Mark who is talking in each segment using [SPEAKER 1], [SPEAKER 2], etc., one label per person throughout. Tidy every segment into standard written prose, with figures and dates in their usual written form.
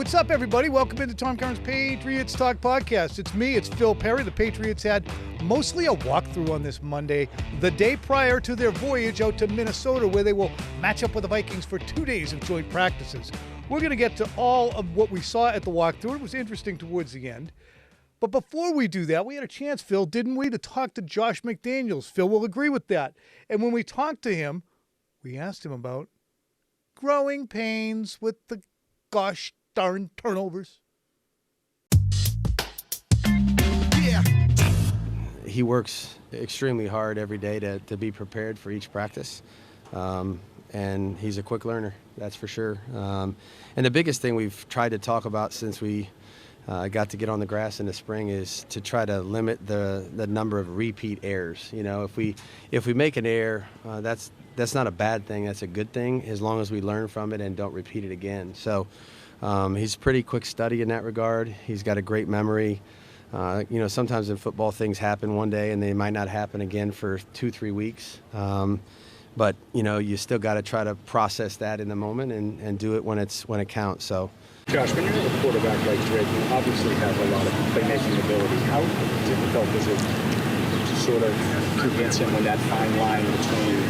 [SPEAKER 1] What's up, everybody? Welcome into Tom Curran's Patriots Talk podcast. It's me, it's Phil Perry. The Patriots had mostly a walkthrough on this Monday, the day prior to their voyage out to Minnesota, where they will match up with the Vikings for 2 days of joint practices. We're going to get to all of what we saw at the walkthrough. It was interesting towards the end. But before we do that, we had a chance, Phil, didn't we, to talk to Josh McDaniels. Phil will agree with that. And when we talked to him, we asked him about growing pains with the gosh darn turnovers.
[SPEAKER 2] Yeah.
[SPEAKER 3] He works extremely hard every day to be prepared for each practice. And he's a quick learner, that's for sure. And the biggest thing we've tried to talk about since we got to get on the grass in the spring is to try to limit the number of repeat errors. You know, if we make an error, that's not a bad thing. That's a good thing, as long as we learn from it and don't repeat it again. So he's pretty quick study in that regard. He's got a great memory. Sometimes in football things happen one day and they might not happen again for 2-3 weeks. But you still got to try to process that in the moment and do it when it counts. So.
[SPEAKER 4] Josh, when you're a quarterback like Drake, you obviously have a lot of playmaking ability. How difficult is it to sort of convince him on that fine line between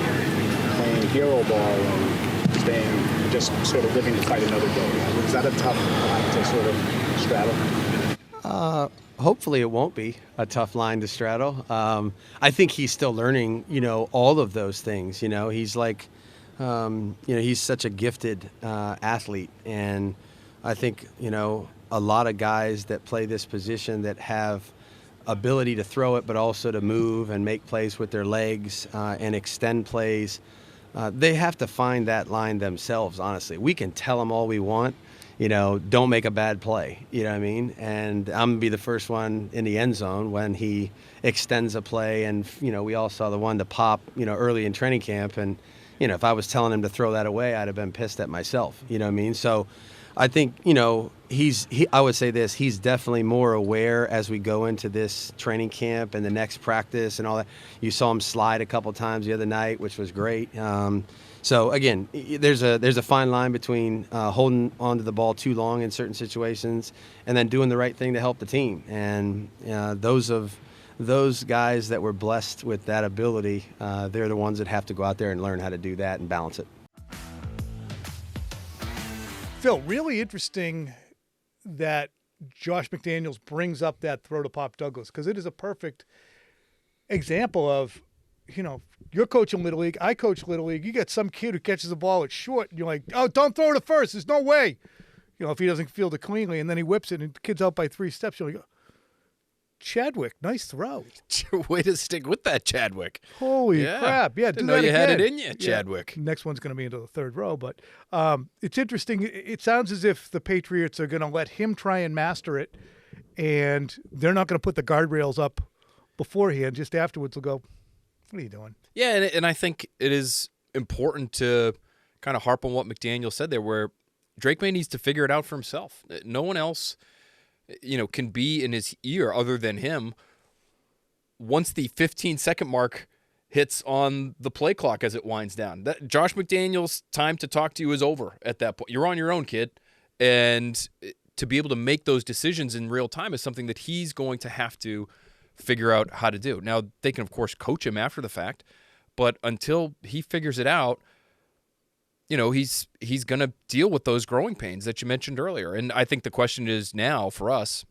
[SPEAKER 4] playing hero ball and staying, just sort of living to fight another day? Is that a tough line to sort of straddle?
[SPEAKER 3] Hopefully it won't be a tough line to straddle. I think he's still learning, all of those things. He's like, he's such a gifted athlete, and I think, a lot of guys that play this position that have ability to throw it, but also to move and make plays with their legs and extend plays, they have to find that line themselves, honestly. We can tell them all we want, don't make a bad play, you know what I mean? And I'm going to be the first one in the end zone when he extends a play. And, we all saw the one to pop, early in training camp. And, if I was telling him to throw that away, I'd have been pissed at myself, you know what I mean? So I think, I would say this, he's definitely more aware as we go into this training camp and the next practice and all that. You saw him slide a couple times the other night, which was great. So again, there's a fine line between holding onto the ball too long in certain situations and then doing the right thing to help the team. And those guys that were blessed with that ability, they're the ones that have to go out there and learn how to do that and balance it.
[SPEAKER 1] Phil, really interesting that Josh McDaniels brings up that throw to Pop Douglas, because it is a perfect example of, you're coaching Little League, I coach Little League. You get some kid who catches the ball at short, and you're like, oh, don't throw it at first. There's no way. If he doesn't field it cleanly, and then he whips it and the kid's out by 3 steps, you're like, Chadwick, nice throw.
[SPEAKER 2] Way to stick with that, Chadwick.
[SPEAKER 1] Holy crap. Yeah,
[SPEAKER 2] didn't know you had it in you, Chadwick.
[SPEAKER 1] Yeah. Next one's going to be into the third row. But it's interesting. It sounds as if the Patriots are going to let him try and master it, and they're not going to put the guardrails up beforehand. Just afterwards they'll go, what are you doing?
[SPEAKER 2] Yeah, and I think it is important to kind of harp on what McDaniel said there, where Drake Maye needs to figure it out for himself. No one else can be in his ear other than him once the 15-second mark hits on the play clock as it winds down. That Josh McDaniels' time to talk to you is over at that point. You're on your own, kid. And to be able to make those decisions in real time is something that he's going to have to figure out how to do. Now, they can, of course, coach him after the fact, but until he figures it out, he's going to deal with those growing pains that you mentioned earlier. And I think the question is now for us,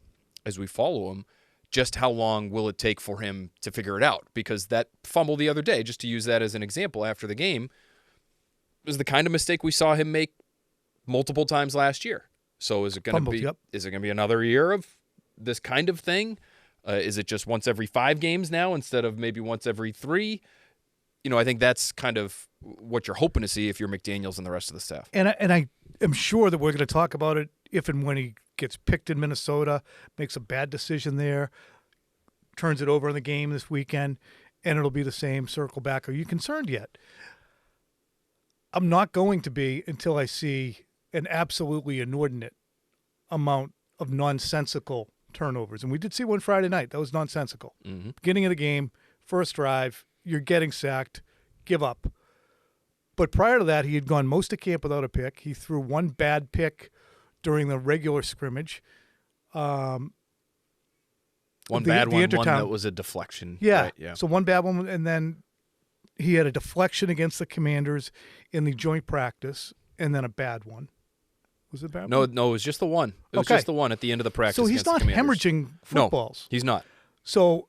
[SPEAKER 2] as we follow him, just how long will it take for him to figure it out? Because that fumble the other day, just to use that as an example after the game, was the kind of mistake we saw him make multiple times last year. So is it going to be Is it going to be another year of this kind of thing? Is it just once every 5 games now instead of maybe once every 3? I think that's kind of what you're hoping to see if you're McDaniels and the rest of the staff.
[SPEAKER 1] And I am sure that we're going to talk about it if and when he gets picked in Minnesota, makes a bad decision there, turns it over in the game this weekend, and it'll be the same circle back. Are you concerned yet? I'm not going to be until I see an absolutely inordinate amount of nonsensical turnovers. And we did see one Friday night. That was nonsensical. Mm-hmm. Beginning of the game, first drive, you're getting sacked, give up. But prior to that, he had gone most of camp without a pick. He threw one bad pick during the regular scrimmage.
[SPEAKER 2] One
[SPEAKER 1] The
[SPEAKER 2] bad one
[SPEAKER 1] Intertown.
[SPEAKER 2] that was a deflection.
[SPEAKER 1] Yeah.
[SPEAKER 2] Right? Yeah.
[SPEAKER 1] So one bad one, and then he had a deflection against the Commanders in the joint practice, and then a bad one. Was it a bad
[SPEAKER 2] No,
[SPEAKER 1] one?
[SPEAKER 2] it was just the one. It was
[SPEAKER 1] Okay.
[SPEAKER 2] just the one at the end of the practice.
[SPEAKER 1] So he's
[SPEAKER 2] against the
[SPEAKER 1] not
[SPEAKER 2] Commanders.
[SPEAKER 1] hemorrhaging footballs.
[SPEAKER 2] No, he's not.
[SPEAKER 1] So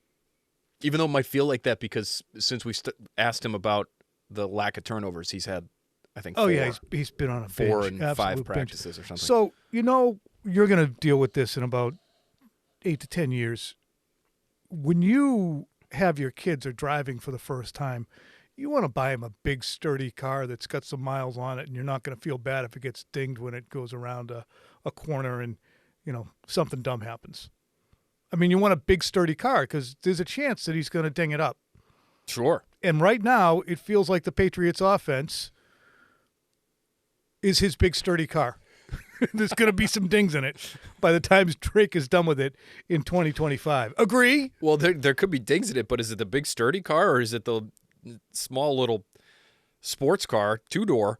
[SPEAKER 2] Even though it might feel like that because since we asked him about the lack of turnovers, he's had, I think,
[SPEAKER 1] he's been on a
[SPEAKER 2] four
[SPEAKER 1] bench,
[SPEAKER 2] and
[SPEAKER 1] absolute
[SPEAKER 2] 5
[SPEAKER 1] bench.
[SPEAKER 2] practices or something.
[SPEAKER 1] So you're going to deal with this in about 8 to 10 years. When you have your kids are driving for the first time, you want to buy them a big, sturdy car that's got some miles on it, and you're not going to feel bad if it gets dinged when it goes around a corner and, something dumb happens. I mean, you want a big, sturdy car because there's a chance that he's going to ding it up.
[SPEAKER 2] Sure.
[SPEAKER 1] And right now, it feels like the Patriots' offense is his big, sturdy car. There's going to be some dings in it by the time Drake is done with it in 2025. Agree?
[SPEAKER 2] Well, there could be dings in it, but is it the big sturdy car or is it the small little sports car, 2-door,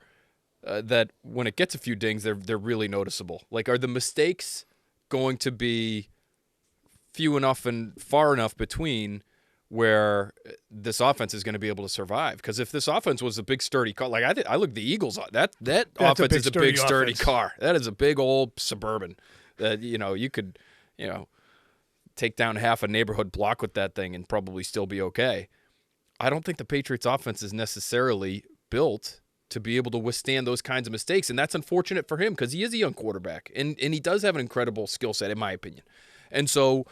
[SPEAKER 2] that when it gets a few dings, they're really noticeable? Like, are the mistakes going to be few enough and far enough between where this offense is going to be able to survive? Because if this offense was a big sturdy car, like I look at the Eagles, that offense is a big sturdy car. That is a big old Suburban that you could take down half a neighborhood block with that thing and probably still be okay. I don't think the Patriots offense is necessarily built to be able to withstand those kinds of mistakes, and that's unfortunate for him because he is a young quarterback and he does have an incredible skill set in my opinion. And so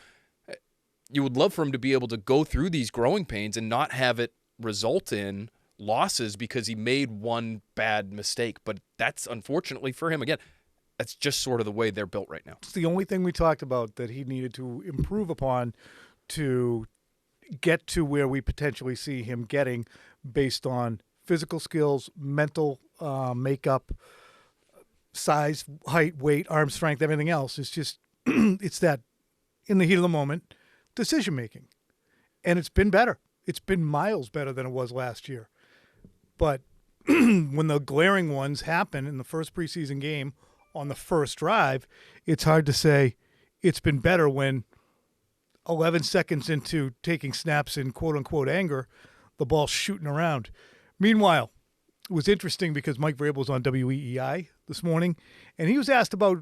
[SPEAKER 2] you would love for him to be able to go through these growing pains and not have it result in losses because he made one bad mistake. But that's unfortunately for him. Again, that's just sort of the way they're built right now.
[SPEAKER 1] It's the only thing we talked about that he needed to improve upon to get to where we potentially see him getting based on physical skills, mental makeup, size, height, weight, arm strength, everything else. It's just it's that in the heat of the moment decision-making. And it's been better. It's been miles better than it was last year. But when the glaring ones happen in the first preseason game on the first drive, it's hard to say it's been better when 11 seconds into taking snaps in quote-unquote anger, the ball's shooting around. Meanwhile, it was interesting because Mike Vrabel was on WEEI this morning, and he was asked about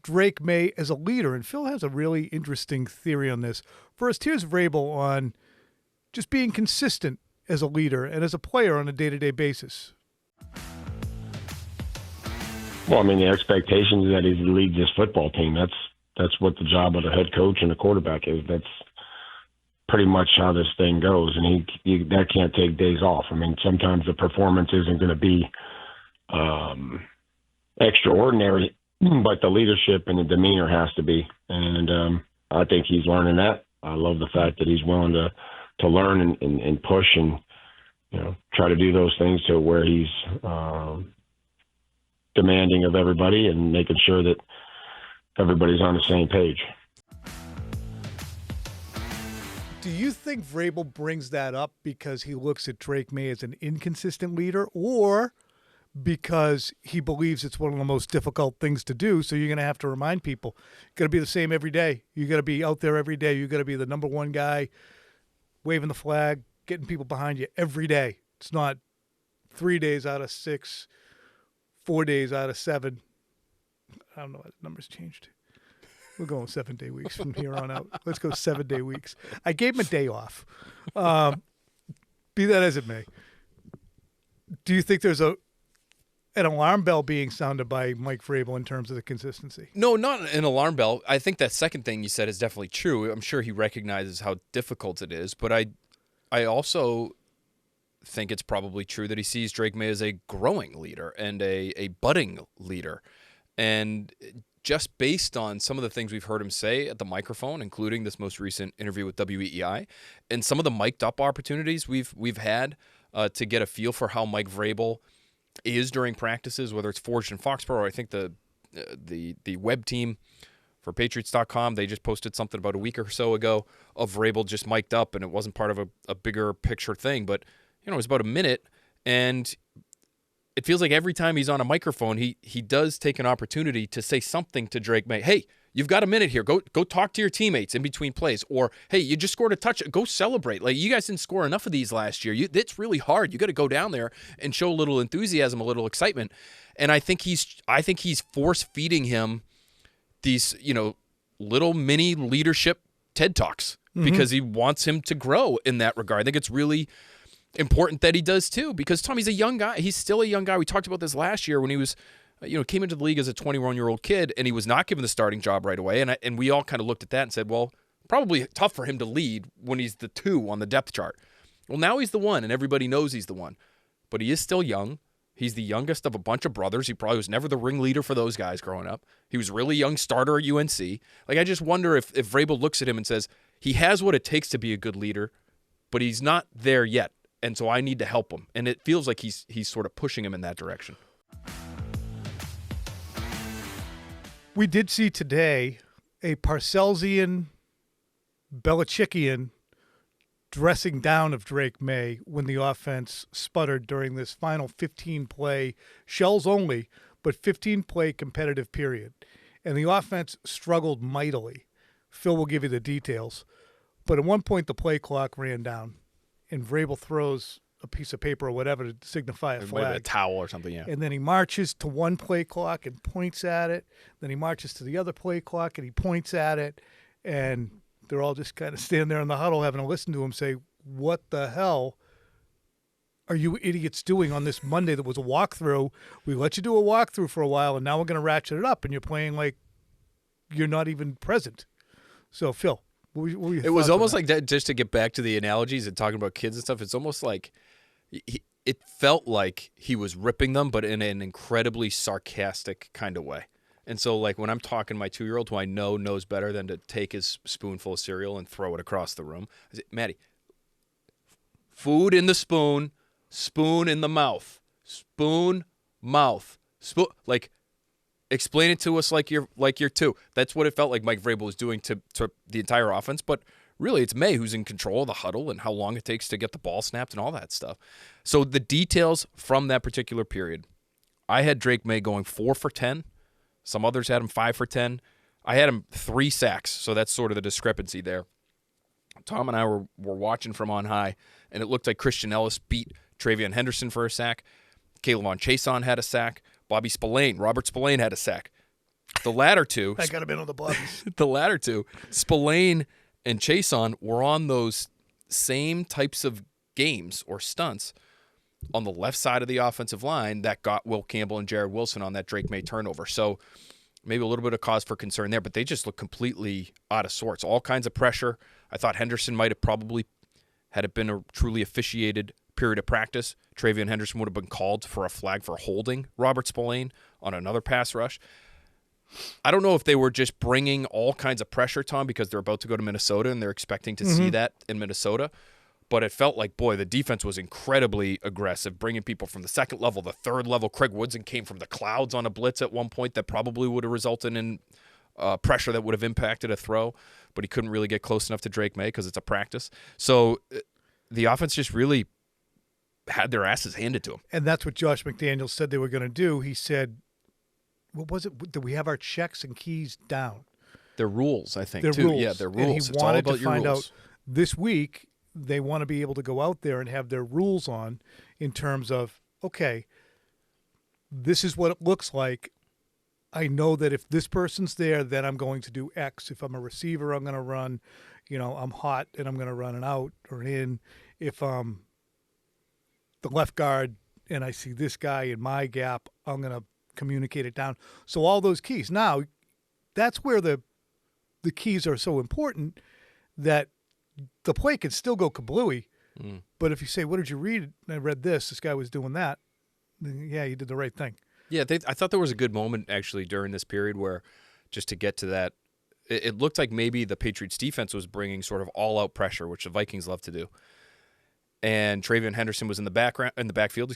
[SPEAKER 1] Drake Maye as a leader, and Phil has a really interesting theory on this. First, here's Vrabel on just being consistent as a leader and as a player on a day-to-day basis.
[SPEAKER 5] Well, I mean, the expectation is that he leads this football team. That's what the job of the head coach and the quarterback is. That's pretty much how this thing goes, and that can't take days off. I mean, sometimes the performance isn't going to be extraordinary, but the leadership and the demeanor has to be. And I think he's learning that. I love the fact that he's willing to learn and push and try to do those things to where he's demanding of everybody and making sure that everybody's on the same page.
[SPEAKER 1] Do you think Vrabel brings that up because he looks at Drake Maye as an inconsistent leader, or because he believes it's one of the most difficult things to do, so you're going to have to remind people, got to be the same every day. You got to be out there every day. You got to be the number one guy, waving the flag, getting people behind you every day. It's not 3 days out of 6, 4 days out of 7. I don't know why the numbers changed. We're going 7-day weeks from here on out. Let's go 7-day weeks. I gave him a day off. Be that as it may. Do you think there's an alarm bell being sounded by Mike Vrabel in terms of the consistency?
[SPEAKER 2] No, not an alarm bell. I think that second thing you said is definitely true. I'm sure he recognizes how difficult it is, but I also think it's probably true that he sees Drake Maye as a growing leader and a budding leader. And just based on some of the things we've heard him say at the microphone, including this most recent interview with WEEI, and some of the mic'd up opportunities we've had to get a feel for how Mike Vrabel is during practices, whether it's Forged in Foxborough, or I think the web team for Patriots.com, they just posted something about a week or so ago of Vrabel just mic'd up, and it wasn't part of a bigger picture thing, but it was about a minute, and it feels like every time he's on a microphone, he does take an opportunity to say something to Drake Maye. Hey, you've got a minute here. Go talk to your teammates in between plays. Or, hey, you just scored a touch. Go celebrate. Like, you guys didn't score enough of these last year. It's really hard. You got to go down there and show a little enthusiasm, a little excitement. And I think he's force feeding him these, little mini leadership TED Talks because he wants him to grow in that regard. I think it's really important that he does too, because Tom, he's a young guy. He's still a young guy. We talked about this last year when he was, came into the league as a 21-year-old kid, and he was not given the starting job right away. And we all kind of looked at that and said, well, probably tough for him to lead when he's the 2 on the depth chart. Well, now he's the 1, and everybody knows he's the 1. But he is still young. He's the youngest of a bunch of brothers. He probably was never the ringleader for those guys growing up. He was a really young starter at UNC. Like, I just wonder if Vrabel looks at him and says, he has what it takes to be a good leader, but he's not there yet. And so I need to help him. And it feels like he's sort of pushing him in that direction.
[SPEAKER 1] We did see today a Parcellsian, Belichickian dressing down of Drake Maye when the offense sputtered during this final 15-play, shells only, but 15-play competitive period. And the offense struggled mightily. Phil will give you the details. But at one point, the play clock ran down, and Vrabel throws a piece of paper or whatever to signify a flag.
[SPEAKER 2] A towel or something, yeah.
[SPEAKER 1] And then he marches to one play clock and points at it. Then he marches to the other play clock and he points at it. And they're all just kind of standing there in the huddle having to listen to him say, what the hell are you idiots doing on this Monday that was a walkthrough? We let you do a walkthrough for a while, and now we're going to ratchet it up, and you're playing like you're not even present. So, Phil, what were your
[SPEAKER 2] It was
[SPEAKER 1] thoughts on
[SPEAKER 2] almost
[SPEAKER 1] that?
[SPEAKER 2] like that, just to get back to the analogies and talking about kids and stuff, it's almost like it felt like he was ripping them, but in an incredibly sarcastic kind of way. And so, like, when I'm talking to my 2-year-old, who I know knows better than to take his spoonful of cereal and throw it across the room, I say, Maddie, food in the spoon, spoon in the mouth, spoon, mouth, spoon. Like, explain it to us like you're 2. That's what it felt like Mike Vrabel was doing to the entire offense. But really, it's Maye who's in control of the huddle and how long it takes to get the ball snapped and all that stuff. So the details from that particular period, I had Drake Maye going 4 for 10. Some others had him 5 for 10. I had him 3 sacks, so that's sort of the discrepancy there. Tom and I were watching from on high, and it looked like Christian Ellis beat Travion Henderson for a sack. Kayvon Chason had a sack. Robert Spillane had a sack. The latter two,
[SPEAKER 1] I got him in on the Bobbies.
[SPEAKER 2] the latter two, Spillane and Chason, were on those same types of games or stunts on the left side of the offensive line that got Will Campbell and Jared Wilson on that Drake Maye turnover. So maybe a little bit of cause for concern there, but they just look completely out of sorts. All kinds of pressure. I thought Henderson might have probably, had it been a truly officiated period of practice, Travion Henderson would have been called for a flag for holding Robert Spillane on another pass rush. I don't know if they were just bringing all kinds of pressure, Tom, because they're about to go to Minnesota and they're expecting to see that in Minnesota. But it felt like, boy, the defense was incredibly aggressive, bringing people from the second level, the third level. Craig Woodson came from the clouds on a blitz at one point that probably would have resulted in pressure that would have impacted a throw, but he couldn't really get close enough to Drake Maye because it's a practice. So the offense just really had their asses handed to them.
[SPEAKER 1] And that's what Josh McDaniels said they were going to do. He said, what was it? Did we have our checks and keys down?
[SPEAKER 2] Their rules, I think,
[SPEAKER 1] Their
[SPEAKER 2] too.
[SPEAKER 1] rules.
[SPEAKER 2] Yeah, their rules.
[SPEAKER 1] And he
[SPEAKER 2] It's all
[SPEAKER 1] wanted
[SPEAKER 2] about
[SPEAKER 1] to
[SPEAKER 2] your
[SPEAKER 1] find
[SPEAKER 2] rules.
[SPEAKER 1] out this week they want to be able to go out there and have their rules on in terms of, okay, this is what it looks like. I know that if this person's there, then I'm going to do X. If I'm a receiver, I'm going to run, I'm hot and I'm going to run an out or in. If I'm the left guard and I see this guy in my gap, I'm going to communicate it down. So all those keys. Now, that's where the keys are so important, that the play can still go kablooey. But if you say, what did you read? And I read this guy was doing that. Then, yeah, you did the right thing.
[SPEAKER 2] Yeah, I thought there was a good moment, actually, during this period where, just to get to that, it looked like maybe the Patriots defense was bringing sort of all-out pressure, which the Vikings love to do. And Travion Henderson was in the backfield,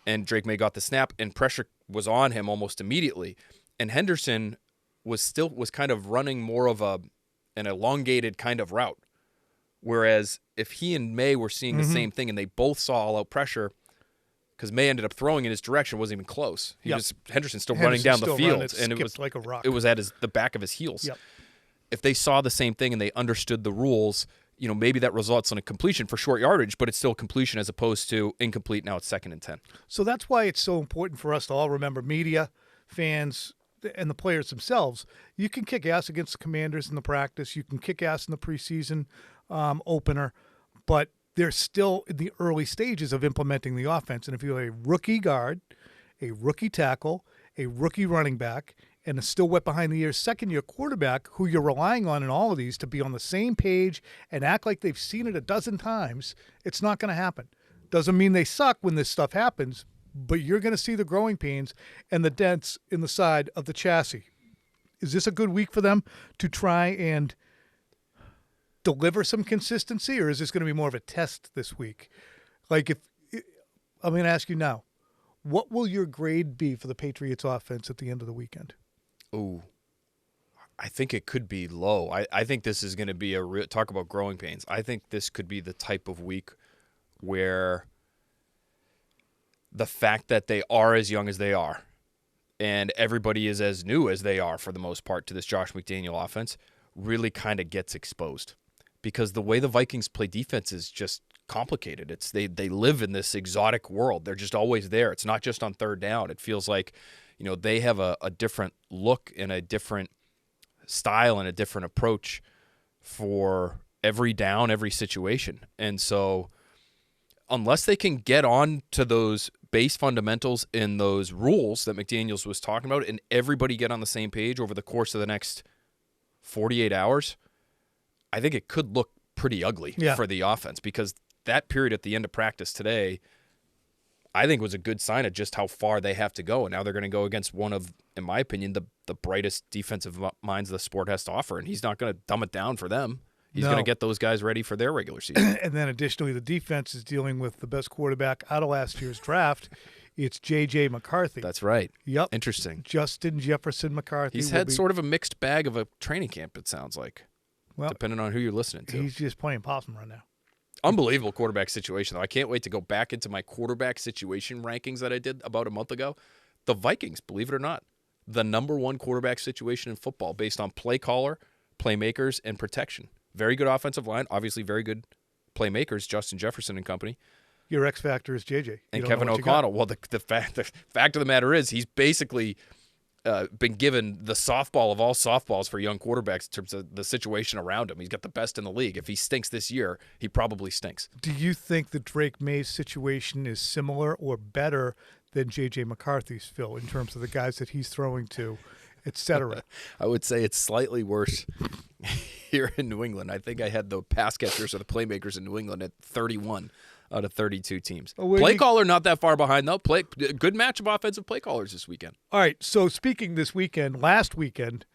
[SPEAKER 2] and Drake Maye got the snap, and pressure was on him almost immediately. And Henderson was kind of running more of an elongated kind of route. Whereas if he and Maye were seeing the same thing and they both saw all-out pressure, because May ended up throwing in his direction, wasn't even close. Henderson still running
[SPEAKER 1] Henderson's
[SPEAKER 2] down the
[SPEAKER 1] still running,
[SPEAKER 2] field, and it was
[SPEAKER 1] like a rock.
[SPEAKER 2] It was at the back of his heels.
[SPEAKER 1] Yep.
[SPEAKER 2] If they saw the same thing and they understood the rules, maybe that results in a completion for short yardage, but it's still completion as opposed to incomplete. Now it's 2nd and 10.
[SPEAKER 1] So that's why it's so important for us to all remember, media, fans, and the players themselves. You can kick ass against the Commanders in the practice. You can kick ass in the preseason opener, but they're still in the early stages of implementing the offense. And if you're a rookie guard, a rookie tackle, a rookie running back, and a still wet behind the ears second-year quarterback who you're relying on in all of these to be on the same page and act like they've seen it a dozen times, it's not going to happen. Doesn't mean they suck when this stuff happens, but you're going to see the growing pains and the dents in the side of the chassis. Is this a good week for them to try and deliver some consistency, or is this going to be more of a test this week? Like, if I'm going to ask you now, what will your grade be for the Patriots offense at the end of the weekend?
[SPEAKER 2] Ooh, I think it could be low. I think this is going to be a real talk about growing pains. I think this could be the type of week where the fact that they are as young as they are and everybody is as new as they are for the most part to this Josh McDaniel offense really kind of gets exposed, because the way the Vikings play defense is just complicated. It's they live in this exotic world. They're just always there. It's not just on third down. It feels like they have a different look and a different style and a different approach for every down, every situation. And so unless they can get on to those base fundamentals and those rules that McDaniels was talking about and everybody get on the same page over the course of the next 48 hours, I think it could look pretty ugly for the offense, because that period at the end of practice today, I think, was a good sign of just how far they have to go. And now they're going to go against one of, in my opinion, the brightest defensive minds the sport has to offer. And he's not going to dumb it down for them. He's going to get those guys ready for their regular season.
[SPEAKER 1] And then additionally, the defense is dealing with the best quarterback out of last year's draft. It's J.J. McCarthy.
[SPEAKER 2] That's right.
[SPEAKER 1] Yep.
[SPEAKER 2] Interesting.
[SPEAKER 1] Justin Jefferson McCarthy.
[SPEAKER 2] He's had sort of a mixed bag of a training camp, it sounds like, depending on who you're listening to.
[SPEAKER 1] He's just playing possum right now.
[SPEAKER 2] Unbelievable quarterback situation, though. I can't wait to go back into my quarterback situation rankings that I did about a month ago. The Vikings, believe it or not, the number one quarterback situation in football based on play caller, playmakers, and protection. Very good offensive line, obviously very good playmakers, Justin Jefferson and company.
[SPEAKER 1] Your X factor is JJ.
[SPEAKER 2] And Kevin O'Connell. Well, the fact of the matter is he's basically been given the softball of all softballs for young quarterbacks in terms of the situation around him. He's got the best in the league. If he stinks this year, he probably stinks.
[SPEAKER 1] Do you think the Drake Maye situation is similar or better than J.J. McCarthy's, Phil, in terms of the guys that he's throwing to, et cetera?
[SPEAKER 2] I would say it's slightly worse here in New England. I think I had the pass catchers or the playmakers in New England at 31 out of 32 teams. Play caller not that far behind, though. Good match of offensive play callers this weekend.
[SPEAKER 1] All right, so speaking this weekend, last weekend,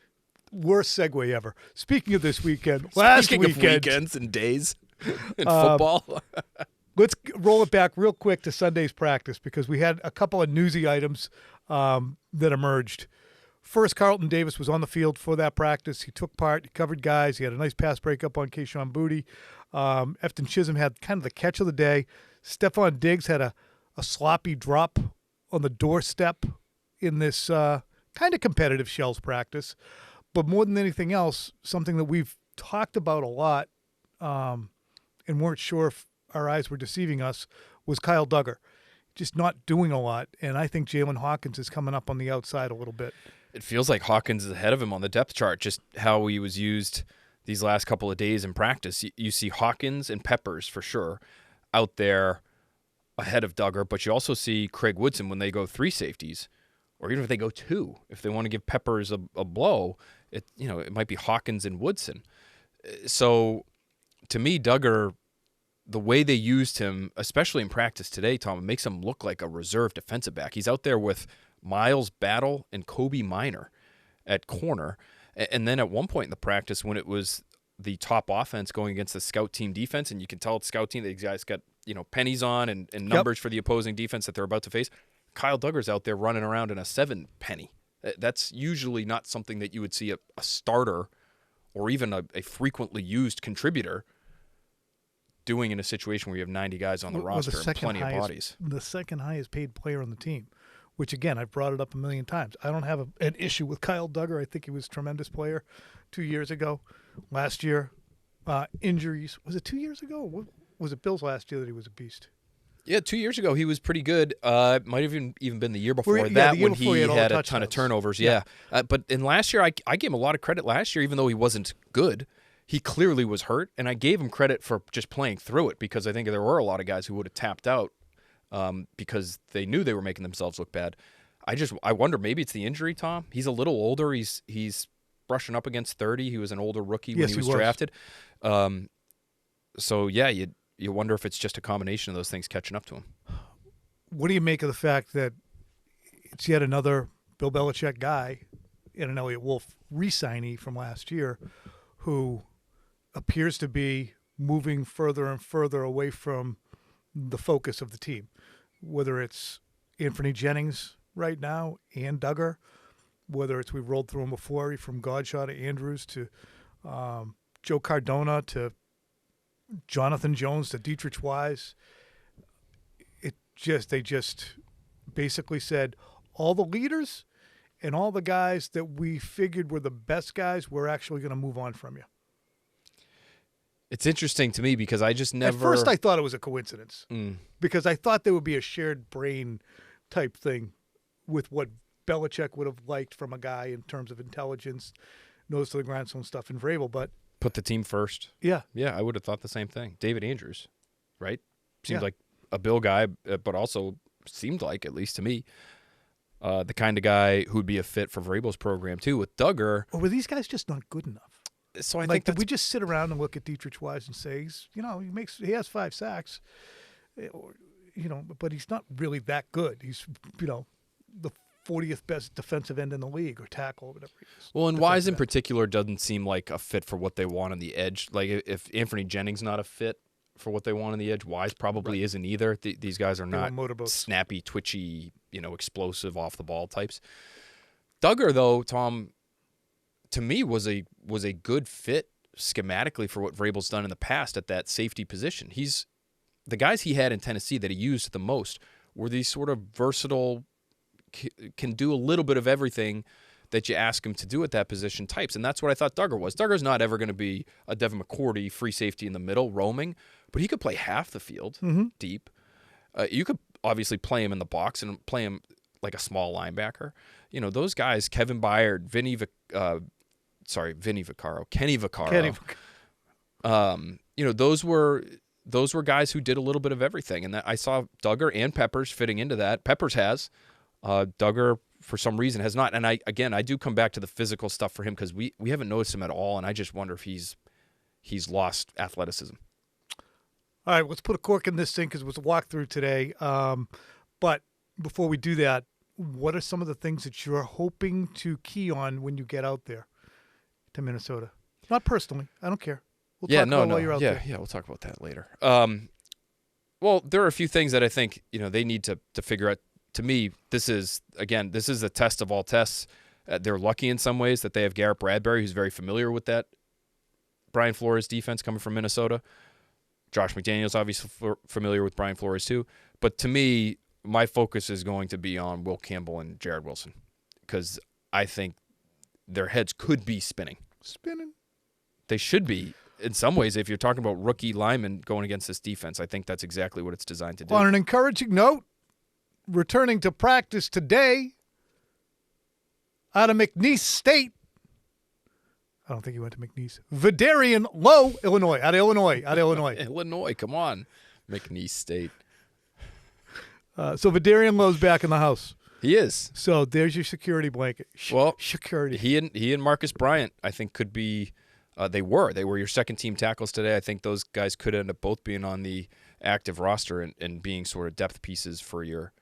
[SPEAKER 1] worst segue ever. Speaking of this weekend, last weekend.
[SPEAKER 2] Speaking of weekends and days in football.
[SPEAKER 1] Let's roll it back real quick to Sunday's practice, because we had a couple of newsy items that emerged. First, Carlton Davis was on the field for that practice. He took part. He covered guys. He had a nice pass breakup on Keyshawn Boutte. Efton Chisholm had kind of the catch of the day. Stephon Diggs had a sloppy drop on the doorstep in this kind of competitive Shells practice. But more than anything else, something that we've talked about a lot and weren't sure if our eyes were deceiving us was Kyle Duggar. Just not doing a lot. And I think Jalen Hawkins is coming up on the outside a little bit.
[SPEAKER 2] It feels like Hawkins is ahead of him on the depth chart, just how he was used these last couple of days in practice. You see Hawkins and Peppers for sure out there ahead of Duggar, but you also see Craig Woodson when they go three safeties, or even if they go two, if they want to give Peppers a blow, it might be Hawkins and Woodson. So to me, Duggar, the way they used him, especially in practice today, Tom, it makes him look like a reserve defensive back. He's out there with Miles Battle and Kobe Minor at corner. And then at one point in the practice, when it was the top offense going against the scout team defense, and you can tell it's scout team, these guys got pennies on and numbers for the opposing defense that they're about to face, Kyle Duggar's out there running around in a 7 penny. That's usually not something that you would see a starter or even a frequently used contributor doing in a situation where you have 90 guys on the roster and plenty of bodies.
[SPEAKER 1] The second highest paid player on the team, which, again, I've brought it up a million times. I don't have an issue with Kyle Duggar. I think he was a tremendous player 2 years ago. Last year, injuries. Was it 2 years ago? Was it Bills last year that he was a beast?
[SPEAKER 2] Yeah, 2 years ago he was pretty good. It might have even been the year before
[SPEAKER 1] the
[SPEAKER 2] that
[SPEAKER 1] year
[SPEAKER 2] when
[SPEAKER 1] before
[SPEAKER 2] he
[SPEAKER 1] he had all
[SPEAKER 2] had
[SPEAKER 1] the
[SPEAKER 2] a ton of
[SPEAKER 1] touchdowns.
[SPEAKER 2] turnovers. Yeah, but in last year, I gave him a lot of credit last year, even though he wasn't good. He clearly was hurt, and I gave him credit for just playing through it because I think there were a lot of guys who would have tapped out because they knew they were making themselves look bad. I wonder, maybe it's the injury, Tom. He's a little older. He's brushing up against 30. He was an older rookie when he was drafted. So yeah, you wonder if it's just a combination of those things catching up to him.
[SPEAKER 1] What do you make of the fact that it's yet another Bill Belichick guy and an Elliott Wolf re-signee from last year who appears to be moving further and further away from the focus of the team, whether it's Anthony Jennings right now and Duggar, whether it's we've rolled through them before, from Godshaw to Andrews to Joe Cardona to Jonathan Jones to Dietrich Wise. They just basically said all the leaders and all the guys that we figured were the best guys, we're actually going to move on from you.
[SPEAKER 2] It's interesting to me because I just never.
[SPEAKER 1] At first, I thought it was a coincidence because I thought there would be a shared brain type thing with what Belichick would have liked from a guy in terms of intelligence, nose to the grindstone stuff, and Vrabel. But
[SPEAKER 2] put the team first.
[SPEAKER 1] Yeah,
[SPEAKER 2] I would have thought the same thing. David Andrews, right? Seemed
[SPEAKER 1] Yeah.
[SPEAKER 2] like a Bill guy, but also seemed like, at least to me, the kind of guy who'd be a fit for Vrabel's program too. With Duggar,
[SPEAKER 1] or were these guys just not good enough?
[SPEAKER 2] so I
[SPEAKER 1] Like,
[SPEAKER 2] think
[SPEAKER 1] did
[SPEAKER 2] that's
[SPEAKER 1] we just sit around and look at Dietrich Wise and say, he has 5 sacks, but he's not really that good. He's, the 40th best defensive end in the league or tackle or whatever he is.
[SPEAKER 2] Well, and Wise in
[SPEAKER 1] Defensive end.
[SPEAKER 2] particular doesn't seem like a fit for what they want on the edge. Like if Anthony Jennings not a fit for what they want on the edge, Wise probably isn't either. These guys are
[SPEAKER 1] They
[SPEAKER 2] not
[SPEAKER 1] want motorboats.
[SPEAKER 2] snappy, twitchy, explosive off the ball types. Duggar, though, Tom, to me was a good fit schematically for what Vrabel's done in the past at that safety position. He's the guys he had in Tennessee that he used the most were these sort of versatile, can do a little bit of everything that you ask him to do at that position types. And that's what I thought Duggar was. Duggar's not ever going to be a Devin McCourty free safety in the middle roaming, but he could play half the field deep. You could obviously play him in the box and play him like a small linebacker. Those guys, Kevin Byard, Kenny Vaccaro. Those were guys who did a little bit of everything. And I saw Duggar and Peppers fitting into that. Peppers has. Duggar, for some reason, has not. And I do come back to the physical stuff for him because we haven't noticed him at all, and I just wonder if he's lost athleticism.
[SPEAKER 1] All right, let's put a cork in this thing because it was a walkthrough today. But before we do that, what are some of the things that you're hoping to key on when you get out there to Minnesota? Not personally. I don't care. We'll talk about while you're out there.
[SPEAKER 2] Yeah, we'll talk about that later. Well, there are a few things that I think they need to figure out. To me, this is the test of all tests. They're lucky in some ways that they have Garrett Bradbury, who's very familiar with that Brian Flores defense coming from Minnesota. Josh McDaniels obviously familiar with Brian Flores too. But to me, my focus is going to be on Will Campbell and Jared Wilson because I think their heads could be spinning.
[SPEAKER 1] Spinning.
[SPEAKER 2] They should be. In some ways, if you're talking about rookie linemen going against this defense, I think that's exactly what it's designed to do.
[SPEAKER 1] On an encouraging note, returning to practice today out of McNeese State. I don't think he went to McNeese. Vidarian Lowe, Illinois. Out of Illinois.
[SPEAKER 2] Illinois, come on. McNeese State.
[SPEAKER 1] So Vidarian Lowe's back in the house.
[SPEAKER 2] He is.
[SPEAKER 1] So there's your security blanket. Security.
[SPEAKER 2] He and Marcus Bryant, I think, could be they were your second team tackles today. I think those guys could end up both being on the active roster and being sort of depth pieces for your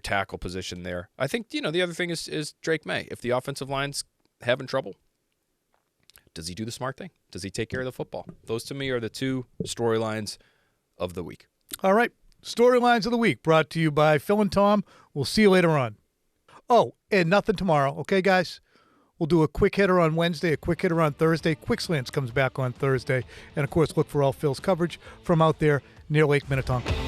[SPEAKER 2] tackle position there. I think, the other thing is Drake Maye. If the offensive line's having trouble, does he do the smart thing? Does he take care of the football? Those to me are the two storylines of the week.
[SPEAKER 1] All right. Storylines of the week brought to you by Phil and Tom. We'll see you later on. Oh, and nothing tomorrow. Okay, guys? We'll do a quick hitter on Wednesday, a quick hitter on Thursday. Quick Slants comes back on Thursday. And, of course, look for all Phil's coverage from out there near Lake Minnetonka.